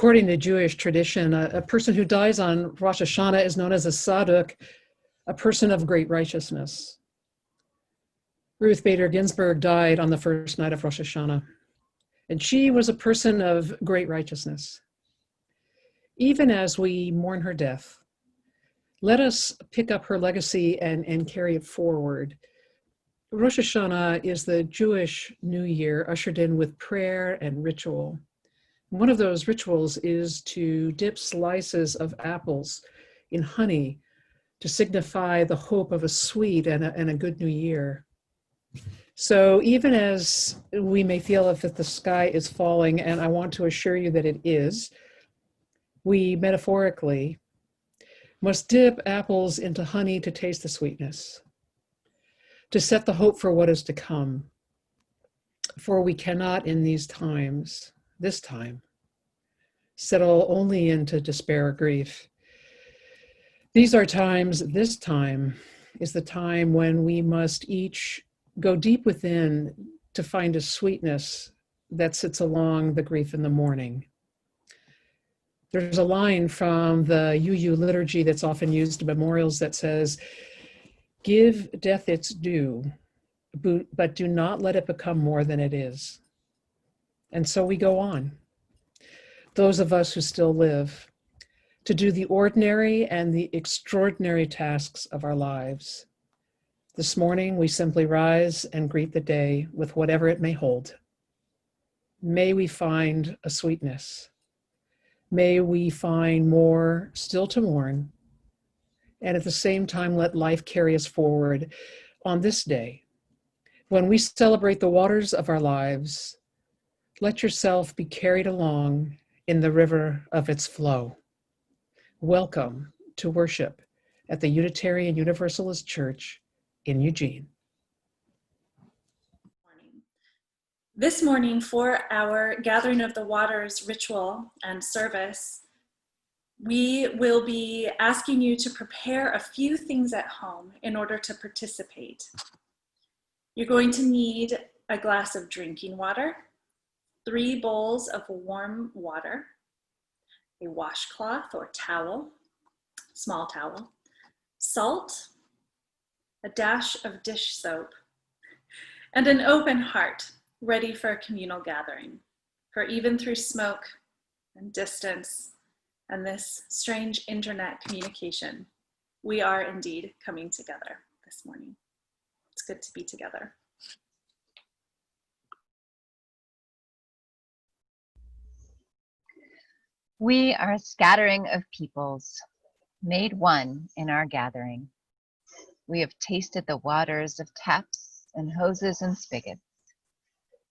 According to Jewish tradition, a person who dies on Rosh Hashanah is known as a tzaddik, a person of great righteousness. Ruth Bader Ginsburg died on the first night of Rosh Hashanah, and she was a person of great righteousness. Even as we mourn her death, let us pick up her legacy and carry it forward. Rosh Hashanah is the Jewish New Year ushered in with prayer and ritual. One of those rituals is to dip slices of apples in honey to signify the hope of a sweet and a good new year. So even as we may feel as if the sky is falling, and I want to assure you that it is, we metaphorically must dip apples into honey to taste the sweetness, to set the hope for what is to come. For we cannot in these times, this time, settle only into despair or grief. These are times, this time is the time when we must each go deep within to find a sweetness that sits along the grief in the mourning. There's a line from the UU liturgy that's often used in memorials that says, "Give death its due, but do not let it become more than it is." And so we go on, those of us who still live, to do the ordinary and the extraordinary tasks of our lives. This morning, we simply rise and greet the day with whatever it may hold. May we find a sweetness. May we find more still to mourn, and at the same time, let life carry us forward on this day. When we celebrate the waters of our lives, let yourself be carried along in the river of its flow. Welcome to worship at the Unitarian Universalist Church in Eugene. This morning, for our Gathering of the Waters ritual and service, we will be asking you to prepare a few things at home in order to participate. You're going to need a glass of drinking water, 3 bowls of warm water, a washcloth or towel, small towel, salt, a dash of dish soap, and an open heart ready for a communal gathering. For even through smoke and distance and this strange internet communication, we are indeed coming together this morning. It's good to be together. We are a scattering of peoples, made one in our gathering. We have tasted the waters of taps and hoses and spigots.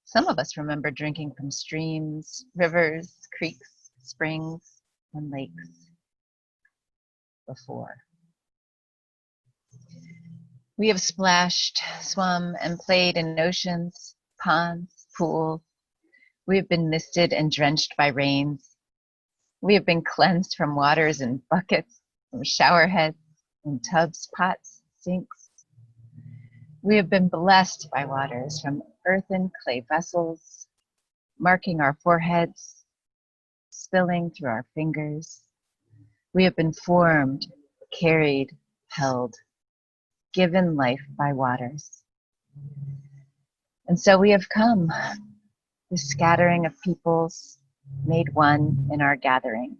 Some of us remember drinking from streams, rivers, creeks, springs, and lakes before. We have splashed, swum, and played in oceans, ponds, pools. We have been misted and drenched by rains. We have been cleansed from waters in buckets, from shower heads, in tubs, pots, sinks. We have been blessed by waters from earthen clay vessels, marking our foreheads, spilling through our fingers. We have been formed, carried, held, given life by waters. And so we have come, the scattering of peoples, made one in our gathering,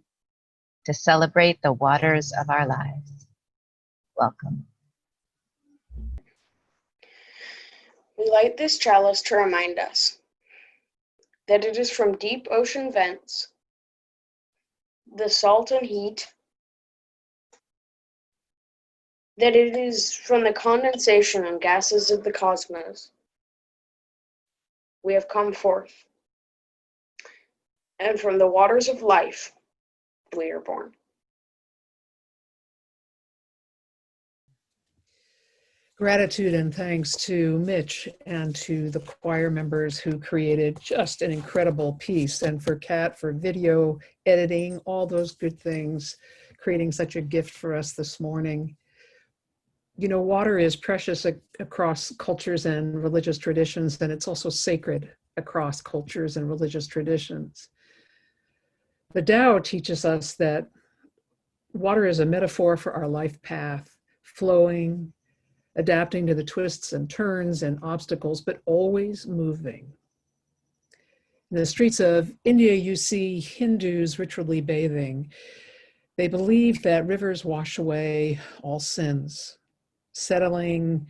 to celebrate the waters of our lives. Welcome. We light this chalice to remind us that it is from deep ocean vents, the salt and heat, that it is from the condensation and gases of the cosmos we have come forth, and from the waters of life we are born. Gratitude and thanks to Mitch and to the choir members who created just an incredible piece, and for Kat for video editing, all those good things, creating such a gift for us this morning. You know, water is precious across cultures and religious traditions, and it's also sacred across cultures and religious traditions. The Tao teaches us that water is a metaphor for our life path, flowing, adapting to the twists and turns and obstacles, but always moving. In the streets of India, you see Hindus ritually bathing. They believe that rivers wash away all sins, settling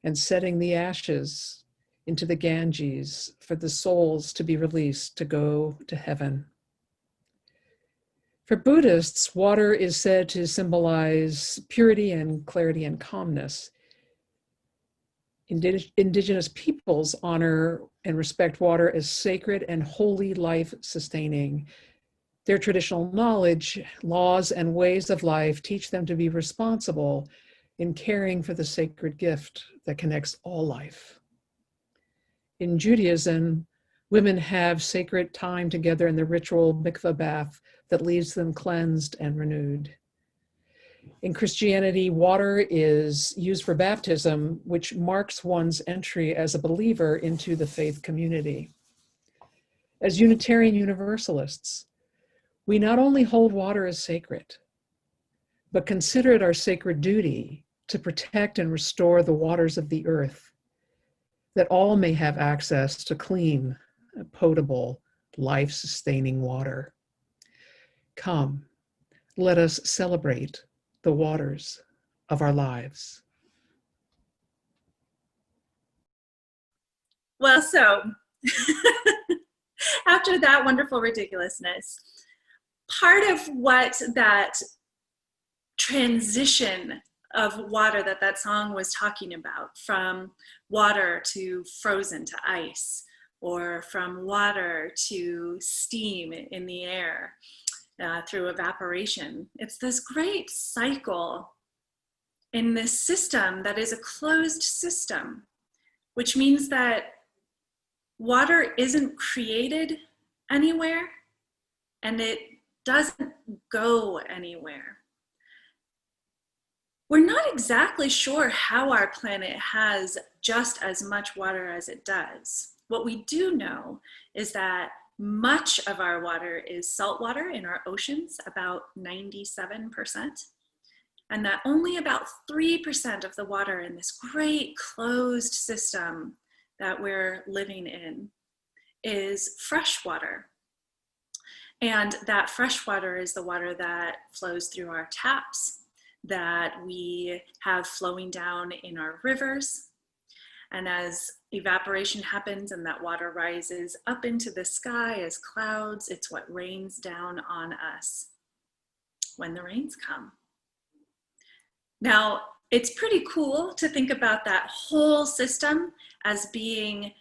and setting the ashes into the Ganges for the souls to be released to go to heaven. For Buddhists, water is said to symbolize purity and clarity and calmness. Indigenous peoples honor and respect water as sacred and holy, life-sustaining. Their traditional knowledge, laws, and ways of life teach them to be responsible in caring for the sacred gift that connects all life. In Judaism, women have sacred time together in the ritual mikveh bath that leaves them cleansed and renewed. In Christianity, water is used for baptism, which marks one's entry as a believer into the faith community. As Unitarian Universalists, we not only hold water as sacred, but consider it our sacred duty to protect and restore the waters of the earth, that all may have access to clean, potable, life-sustaining water. Come, let us celebrate the waters of our lives. Well, so after that wonderful ridiculousness, part of what that transition of water that song was talking about, from water to frozen to ice, or from water to steam in the air through evaporation. It's this great cycle in this system that is a closed system, which means that water isn't created anywhere and it doesn't go anywhere. We're not exactly sure how our planet has just as much water as it does. What we do know is that much of our water is salt water in our oceans, about 97%, and that only about 3% of the water in this great closed system that we're living in is fresh water. And that fresh water is the water that flows through our taps, that we have flowing down in our rivers. And as evaporation happens and that water rises up into the sky as clouds, it's what rains down on us when the rains come. Now, it's pretty cool to think about that whole system as being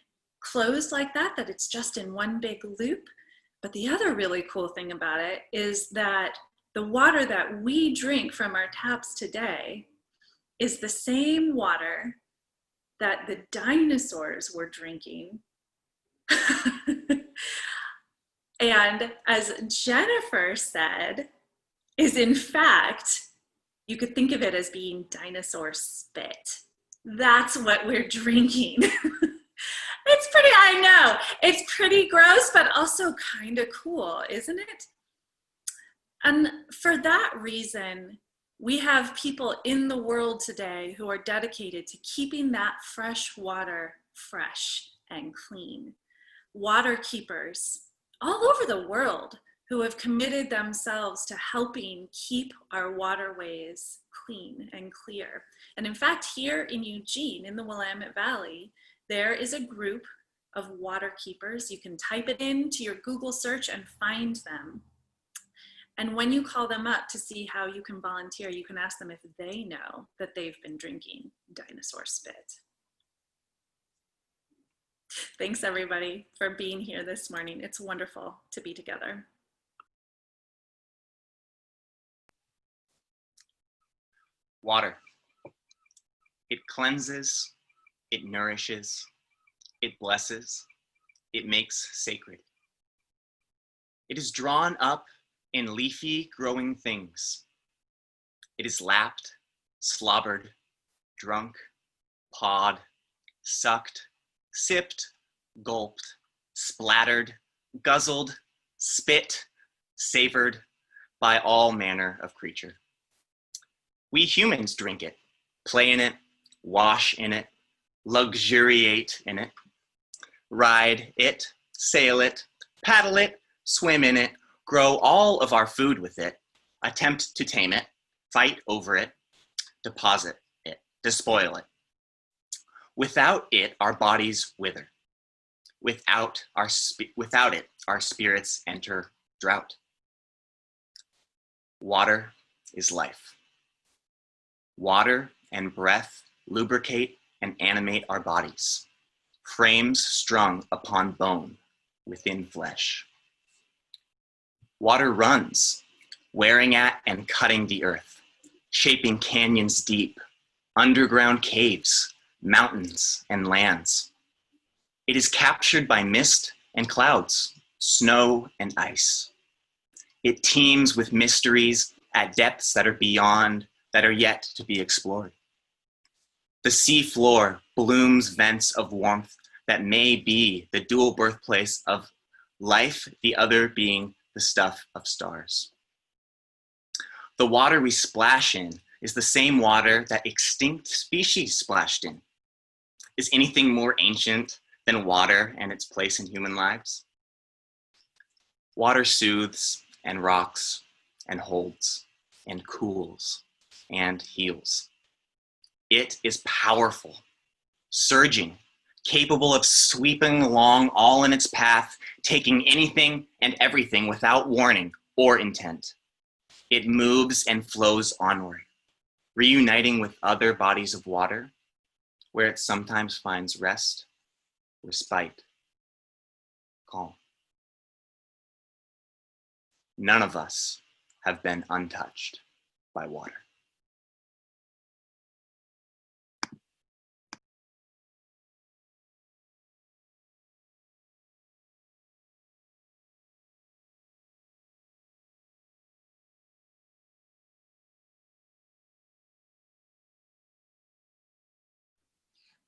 closed like that it's just in one big loop. But the other really cool thing about it is that the water that we drink from our taps today is the same water that the dinosaurs were drinking. And as Jennifer said, is in fact, you could think of it as being dinosaur spit. That's what we're drinking. It's pretty, I know, it's pretty gross, but also kind of cool, isn't it? And for that reason, we have people in the world today who are dedicated to keeping that fresh water fresh and clean. Water keepers all over the world who have committed themselves to helping keep our waterways clean and clear. And in fact, here in Eugene, in the Willamette Valley, there is a group of water keepers. You can type it into your Google search and find them. And when you call them up to see how you can volunteer, you can ask them if they know that they've been drinking dinosaur spit. Thanks everybody for being here this morning. It's wonderful to be together. Water. It cleanses, it nourishes, it blesses, it makes sacred. It is drawn up in leafy growing things. It is lapped, slobbered, drunk, pawed, sucked, sipped, gulped, splattered, guzzled, spit, savored by all manner of creature. We humans drink it, play in it, wash in it, luxuriate in it, ride it, sail it, paddle it, swim in it, grow all of our food with it, attempt to tame it, fight over it, deposit it, despoil it. Without it, our bodies wither. Without it, our spirits enter drought. Water is life. Water and breath lubricate and animate our bodies, frames strung upon bone within flesh. Water runs, wearing at and cutting the earth, shaping canyons deep, underground caves, mountains, and lands. It is captured by mist and clouds, snow and ice. It teems with mysteries at depths that are yet to be explored. The sea floor blooms vents of warmth that may be the dual birthplace of life, the other being the stuff of stars. The water we splash in is the same water that extinct species splashed in. Is anything more ancient than water and its place in human lives? Water soothes and rocks and holds and cools and heals. It is powerful, surging, capable of sweeping along all in its path, taking anything and everything without warning or intent. It moves and flows onward, reuniting with other bodies of water, where it sometimes finds rest, respite, calm. None of us have been untouched by water.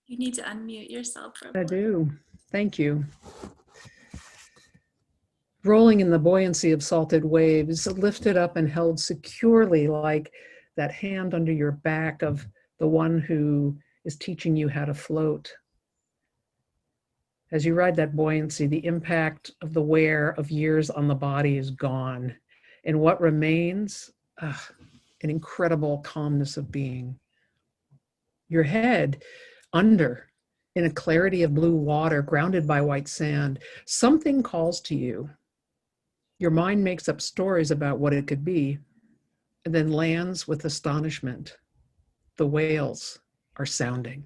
You need to unmute yourself. I do. Thank you. Rolling in the buoyancy of salted waves, lifted up and held securely like that hand under your back of the one who is teaching you how to float. As you ride that buoyancy, the impact of the wear of years on the body is gone. And what remains, an incredible calmness of being. Your head under, in a clarity of blue water, grounded by white sand, something calls to you. Your mind makes up stories about what it could be, and then lands with astonishment. The whales are sounding.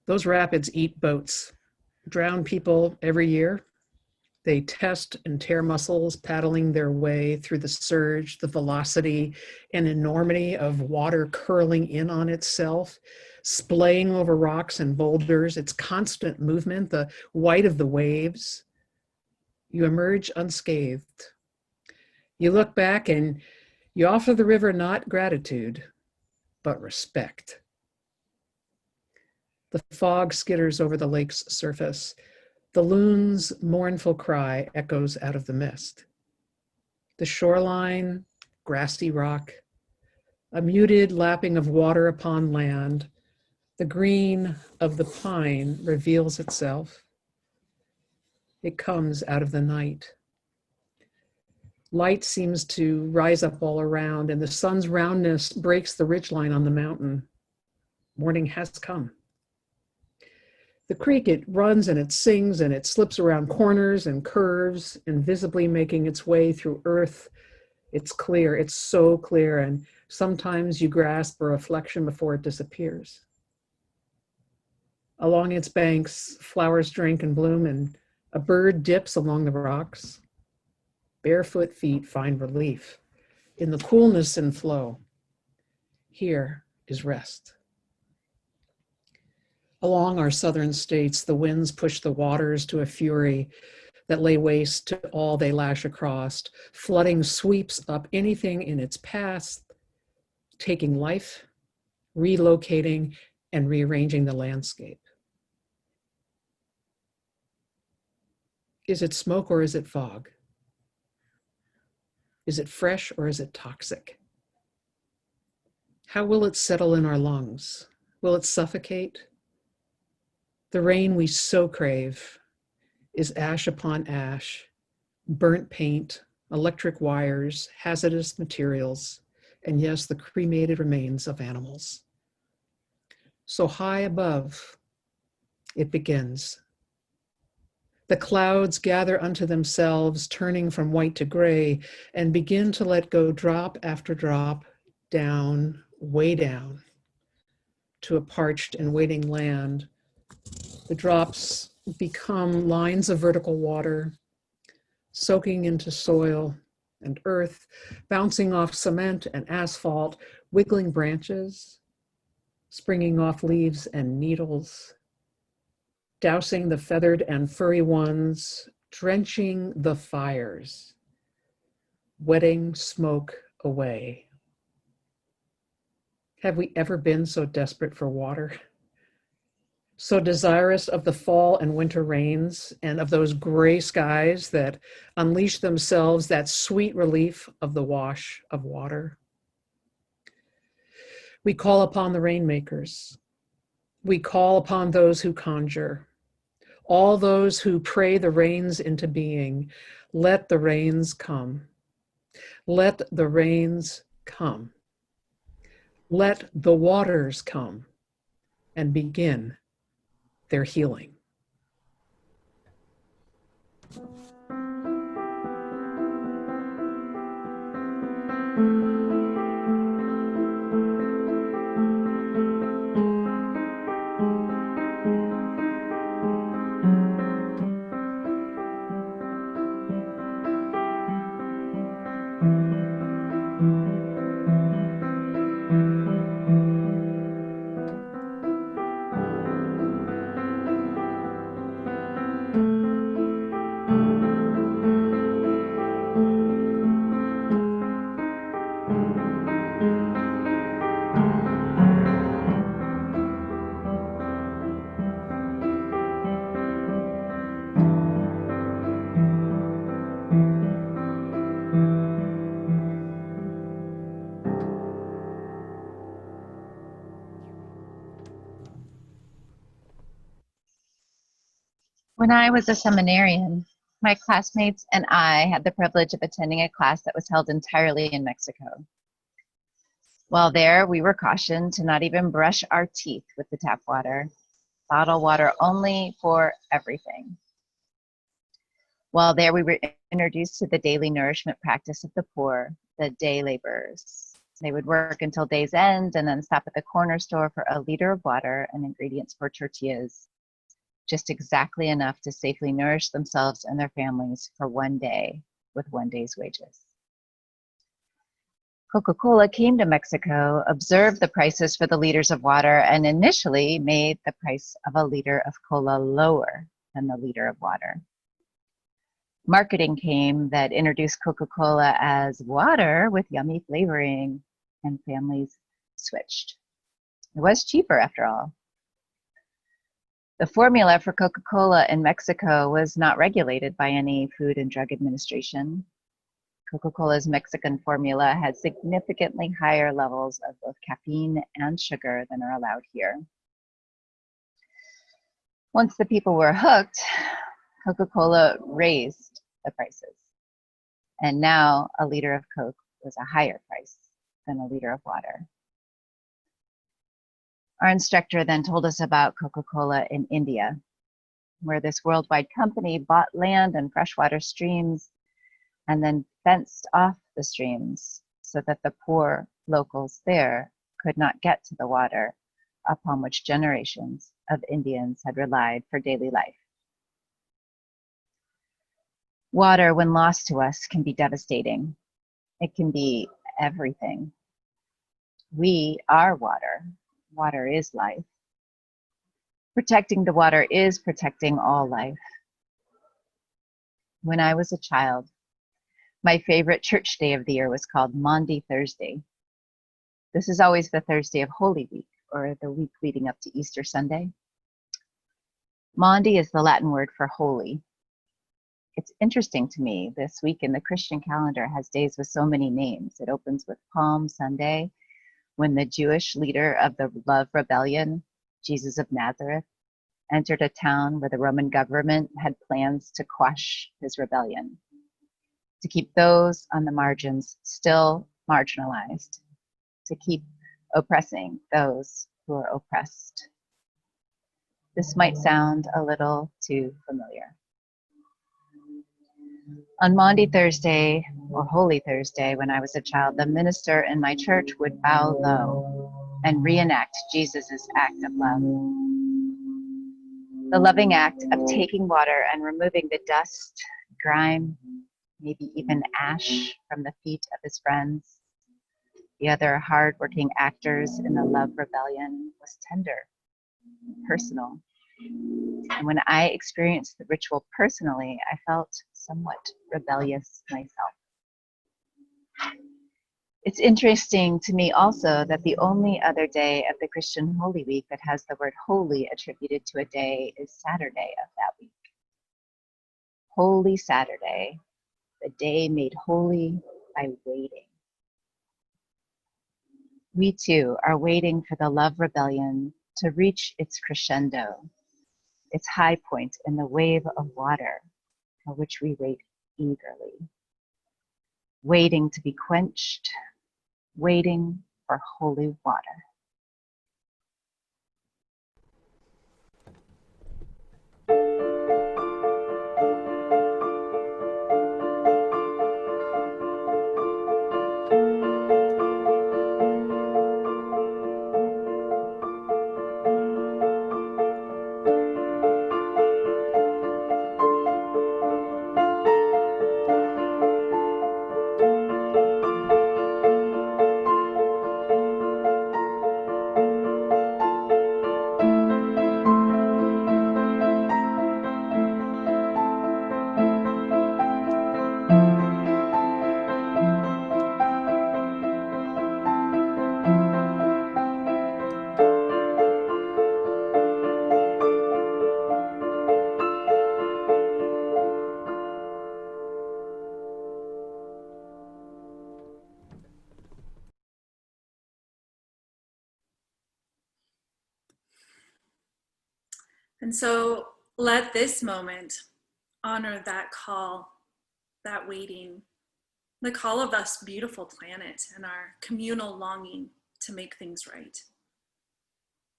Those rapids eat boats, drown people every year. They test and tear muscles, paddling their way through the surge, the velocity and enormity of water curling in on itself, splaying over rocks and boulders, its constant movement, the white of the waves. You emerge unscathed. You look back and you offer the river not gratitude, but respect. The fog skitters over the lake's surface. The loon's mournful cry echoes out of the mist. The shoreline, grassy rock, a muted lapping of water upon land, the green of the pine reveals itself. It comes out of the night. Light seems to rise up all around, and the sun's roundness breaks the ridgeline on the mountain. Morning has come. The creek, it runs and it sings and it slips around corners and curves, invisibly making its way through earth. It's clear, it's so clear, and sometimes you grasp a reflection before it disappears. Along its banks, flowers drink and bloom, and a bird dips along the rocks. Barefoot feet find relief in the coolness and flow. Here is rest. Along our southern states, the winds push the waters to a fury that lay waste to all they lash across. Flooding sweeps up anything in its path, taking life, relocating, and rearranging the landscape. Is it smoke or is it fog? Is it fresh or is it toxic? How will it settle in our lungs? Will it suffocate? The rain we so crave is ash upon ash, burnt paint, electric wires, hazardous materials, and yes, the cremated remains of animals. So high above, it begins. The clouds gather unto themselves, turning from white to gray, and begin to let go drop after drop, down, way down, to a parched and waiting land. The drops become lines of vertical water, soaking into soil and earth, bouncing off cement and asphalt, wiggling branches, springing off leaves and needles, dousing the feathered and furry ones, drenching the fires, wetting smoke away. Have we ever been so desperate for water? So desirous of the fall and winter rains and of those gray skies that unleash themselves that sweet relief of the wash of water? We call upon the rainmakers. We call upon those who conjure, all those who pray the rains into being. Let the rains come. Let the rains come. Let the waters come and begin their healing. When I was a seminarian, my classmates and I had the privilege of attending a class that was held entirely in Mexico. While there, we were cautioned to not even brush our teeth with the tap water, bottle water only for everything. While there, we were introduced to the daily nourishment practice of the poor, the day laborers. They would work until day's end and then stop at the corner store for a liter of water and ingredients for tortillas, just exactly enough to safely nourish themselves and their families for one day with one day's wages. Coca-Cola came to Mexico, observed the prices for the liters of water, and initially made the price of a liter of cola lower than the liter of water. Marketing came that introduced Coca-Cola as water with yummy flavoring, and families switched. It was cheaper after all. The formula for Coca-Cola in Mexico was not regulated by any Food and Drug Administration. Coca-Cola's Mexican formula had significantly higher levels of both caffeine and sugar than are allowed here. Once the people were hooked, Coca-Cola raised the prices. And now a liter of Coke was a higher price than a liter of water. Our instructor then told us about Coca-Cola in India, where this worldwide company bought land and freshwater streams and then fenced off the streams so that the poor locals there could not get to the water upon which generations of Indians had relied for daily life. Water, when lost to us, can be devastating. It can be everything. We are water. Water is life. Protecting the water is protecting all life. When I was a child, my favorite church day of the year was called Maundy Thursday. This is always the Thursday of Holy Week, or the week leading up to Easter Sunday. Maundy is the Latin word for holy. It's interesting to me, this week in the Christian calendar has days with so many names. It opens with Palm Sunday, when the Jewish leader of the Love Rebellion, Jesus of Nazareth, entered a town where the Roman government had plans to quash his rebellion, to keep those on the margins still marginalized, to keep oppressing those who are oppressed. This might sound a little too familiar. On Maundy Thursday, or Holy Thursday, when I was a child, the minister in my church would bow low and reenact Jesus's act of love. The loving act of taking water and removing the dust, grime, maybe even ash from the feet of his friends. The other hard-working actors in the Love Rebellion was tender, personal. And when I experienced the ritual personally, I felt somewhat rebellious myself. It's interesting to me also that the only other day of the Christian Holy Week that has the word holy attributed to a day is Saturday of that week. Holy Saturday, the day made holy by waiting. We too are waiting for the Love Rebellion to reach its crescendo, its high point in the wave of water for which we wait eagerly. Waiting to be quenched, waiting for holy water. And so let this moment honor that call, that waiting, the call of us beautiful planet and our communal longing to make things right.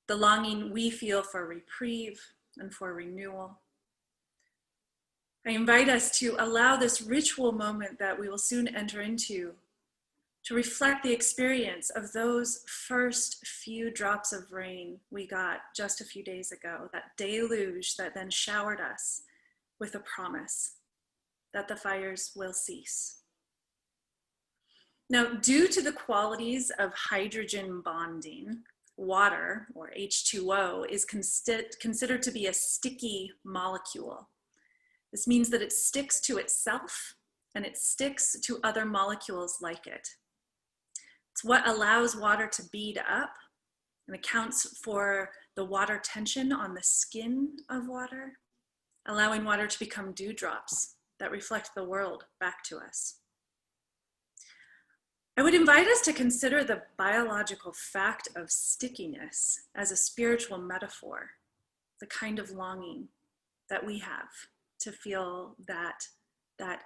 The longing we feel for reprieve and for renewal. I invite us to allow this ritual moment that we will soon enter into to reflect the experience of those first few drops of rain we got just a few days ago, that deluge that then showered us with a promise that the fires will cease. Now, due to the qualities of hydrogen bonding, water, or H2O, is considered to be a sticky molecule. This means that it sticks to itself and it sticks to other molecules like it. It's what allows water to bead up and accounts for the water tension on the skin of water, allowing water to become dewdrops that reflect the world back to us. I would invite us to consider the biological fact of stickiness as a spiritual metaphor, the kind of longing that we have to feel that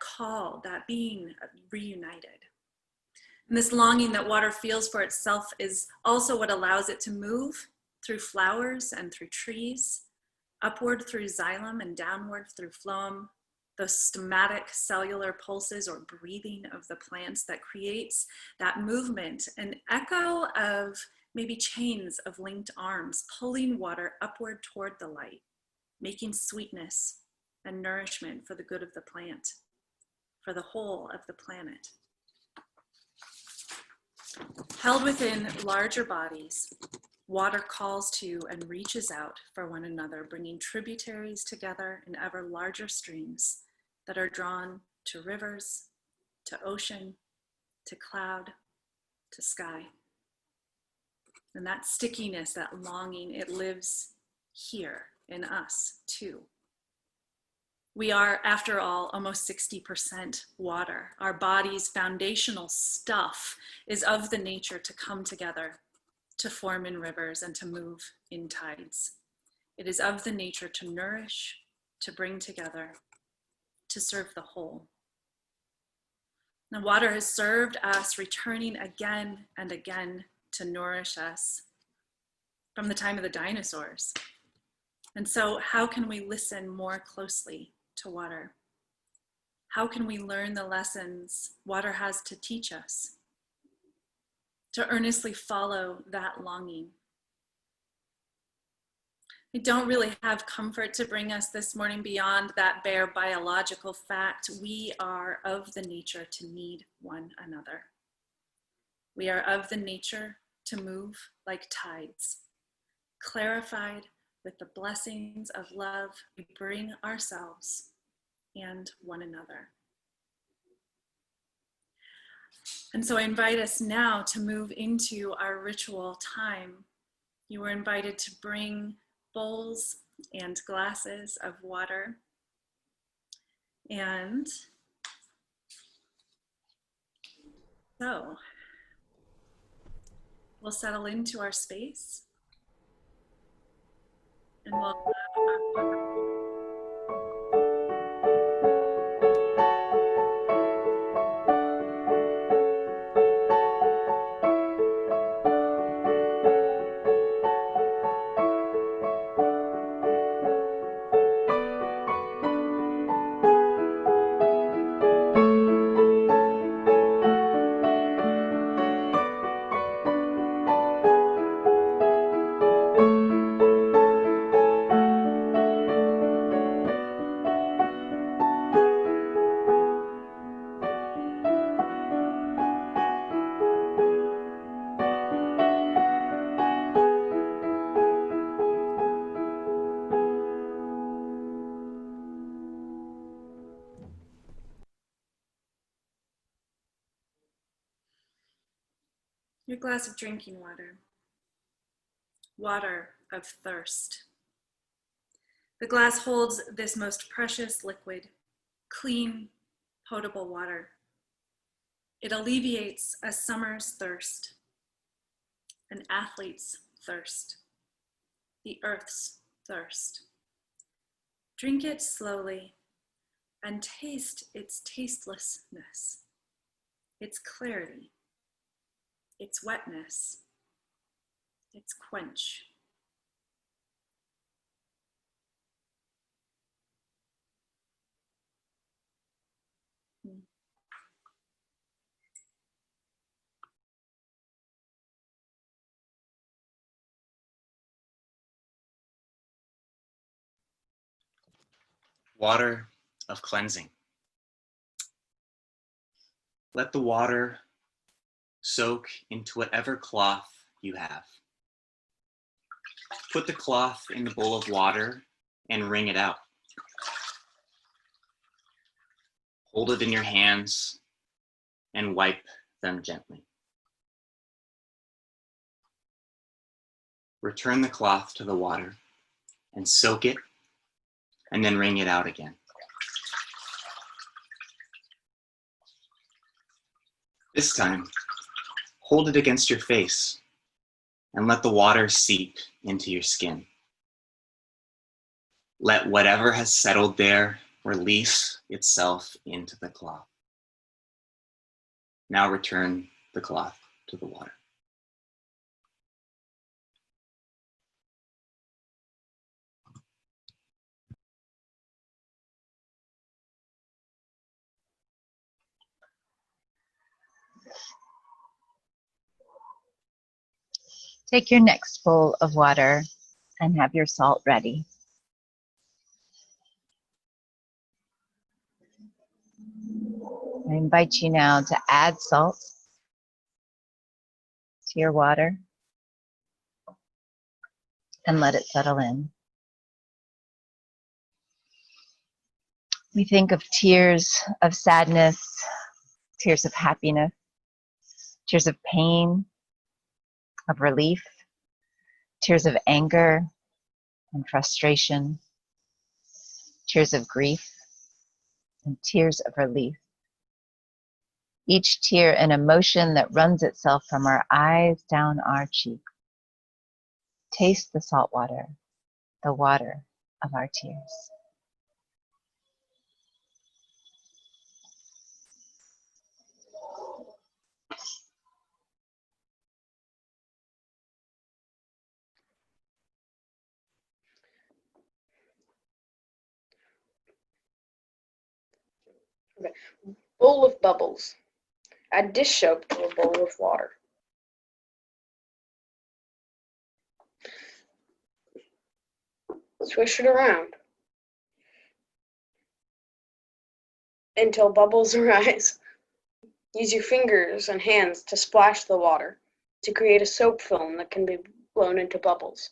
call, that being reunited. And this longing that water feels for itself is also what allows it to move through flowers and through trees, upward through xylem and downward through phloem, those stomatic cellular pulses or breathing of the plants that creates that movement, an echo of maybe chains of linked arms pulling water upward toward the light, making sweetness and nourishment for the good of the plant, for the whole of the planet. Held within larger bodies, water calls to and reaches out for one another, bringing tributaries together in ever larger streams that are drawn to rivers, to ocean, to cloud, to sky. And that stickiness, that longing, it lives here in us too. We are, after all, almost 60% water. Our body's foundational stuff is of the nature to come together, to form in rivers, and to move in tides. It is of the nature to nourish, to bring together, to serve the whole. Now, water has served us, returning again and again to nourish us from the time of the dinosaurs. And so, how can we listen more closely to water? How can we learn the lessons water has to teach us? To earnestly follow that longing. I don't really have comfort to bring us this morning beyond that bare biological fact. We are of the nature to need one another. We are of the nature to move like tides, clarified with the blessings of love we bring ourselves and one another. And so I invite us now to move into our ritual time. You were invited to bring bowls and glasses of water. And so we'll settle into our space and we'll your glass of drinking water, water of thirst. The glass holds this most precious liquid, clean, potable water. It alleviates a summer's thirst, an athlete's thirst, the earth's thirst. Drink it slowly and taste its tastelessness, its clarity, its wetness, its quench. Water of cleansing. Let the water soak into whatever cloth you have. Put the cloth in the bowl of water and wring it out. Hold it in your hands and wipe them gently. Return the cloth to the water and soak it, and then wring it out again. This time, hold it against your face and let the water seep into your skin. Let whatever has settled there release itself into the cloth. Now return the cloth to the water. Take your next bowl of water and have your salt ready. I invite you now to add salt to your water and let it settle in. We think of tears of sadness, tears of happiness, tears of pain, of relief, tears of anger and frustration, tears of grief and tears of relief. Each tear an emotion that runs itself from our eyes down our cheek. Taste the salt water, the water of our tears. Okay. Bowl of bubbles. Add dish soap to a bowl of water. Swish it around until bubbles arise. Use your fingers and hands to splash the water to create a soap film that can be blown into bubbles.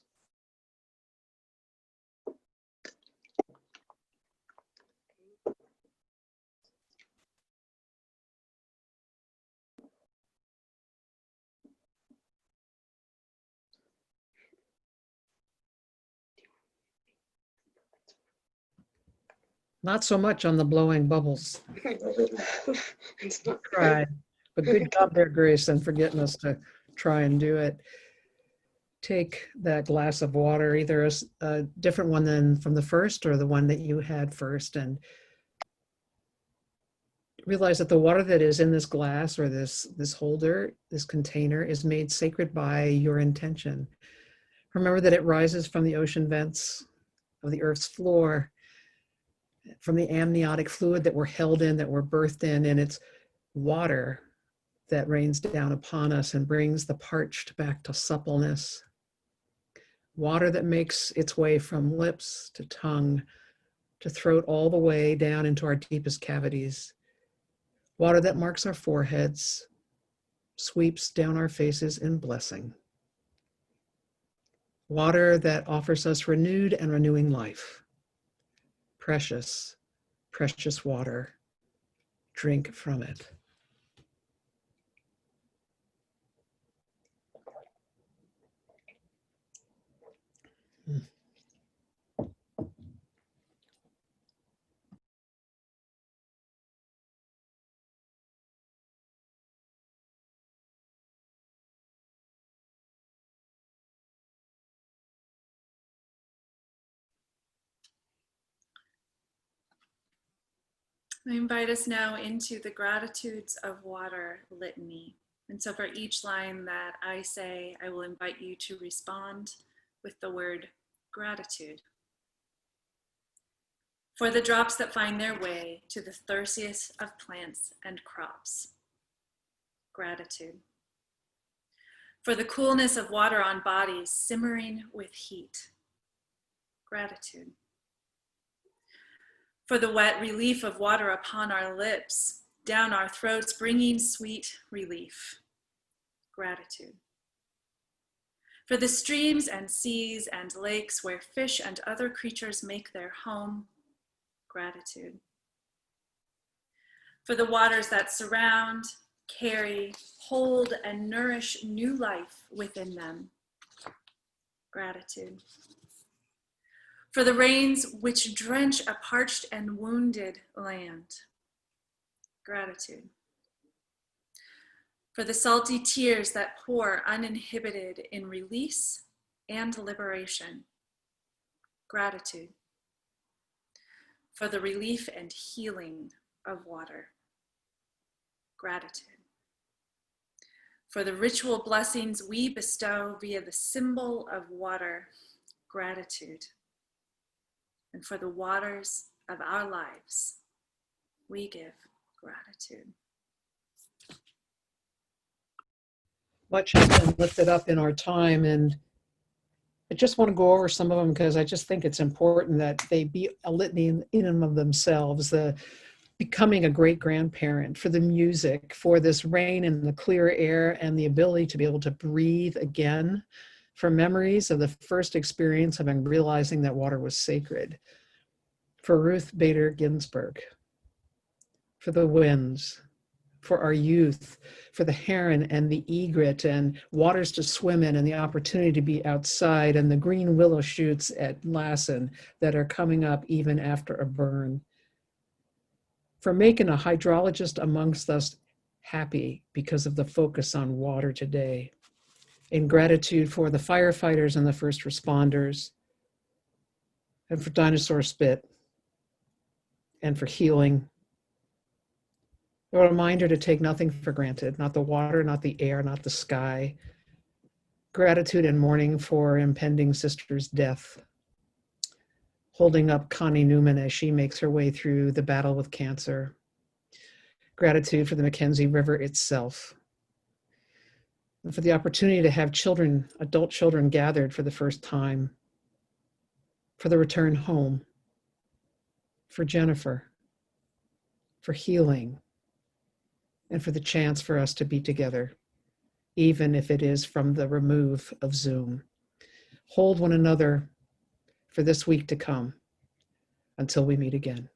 Not so much on the blowing bubbles. It's not Tried, but good job there, Grace, and for getting us to try and do it. Take that glass of water, either a different one than from the first or the one that you had first, and realize that the water that is in this glass or this holder, this container, is made sacred by your intention. Remember that it rises from the ocean vents of the earth's floor, from the amniotic fluid that we're held in, that we're birthed in, and it's water that rains down upon us and brings the parched back to suppleness. Water that makes its way from lips to tongue to throat, all the way down into our deepest cavities. Water that marks our foreheads, sweeps down our faces in blessing. Water that offers us renewed and renewing life. Precious, precious water. Drink from it. I invite us now into the gratitudes of water litany. And so for each line that I say, I will invite you to respond with the word gratitude. For the drops that find their way to the thirstiest of plants and crops. Gratitude. For the coolness of water on bodies simmering with heat. Gratitude. For the wet relief of water upon our lips, down our throats, bringing sweet relief. Gratitude. For the streams and seas and lakes where fish and other creatures make their home. Gratitude. For the waters that surround, carry, hold, and nourish new life within them. Gratitude. For the rains which drench a parched and wounded land. Gratitude. For the salty tears that pour uninhibited in release and liberation. Gratitude. For the relief and healing of water. Gratitude. For the ritual blessings we bestow via the symbol of water. Gratitude. And for the waters of our lives, we give gratitude. Much has been lifted up in our time, and I just want to go over some of them because I just think it's important that they be a litany in and of themselves. The becoming a great grandparent, for the music, for this rain and the clear air and the ability to be able to breathe again, for memories of the first experience of realizing that water was sacred, for Ruth Bader Ginsburg, for the winds, for our youth, for the heron and the egret and waters to swim in and the opportunity to be outside, and the green willow shoots at Lassen that are coming up even after a burn. for making a hydrologist amongst us happy because of the focus on water today. In gratitude for the firefighters and the first responders, and for Dinosaur Spit, and for healing. A reminder to take nothing for granted, not the water, not the air, not the sky. Gratitude and mourning for impending sister's death. Holding up Connie Newman as she makes her way through the battle with cancer. Gratitude for the Mackenzie River itself. And for the opportunity to have children, adult children gathered for the first time. For the return home. For Jennifer. For healing. And for the chance for us to be together, even if it is from the remove of Zoom. Hold one another for this week to come until we meet again.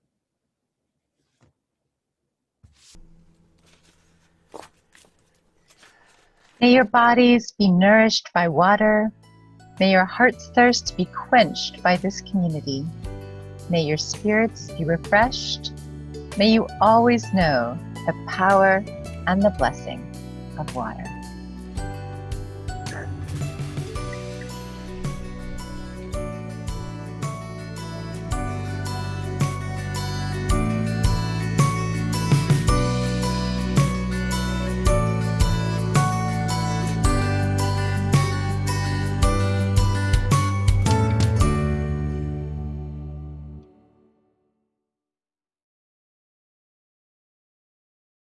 May your bodies be nourished by water. May your heart's thirst be quenched by this community. May your spirits be refreshed. May you always know the power and the blessing of water.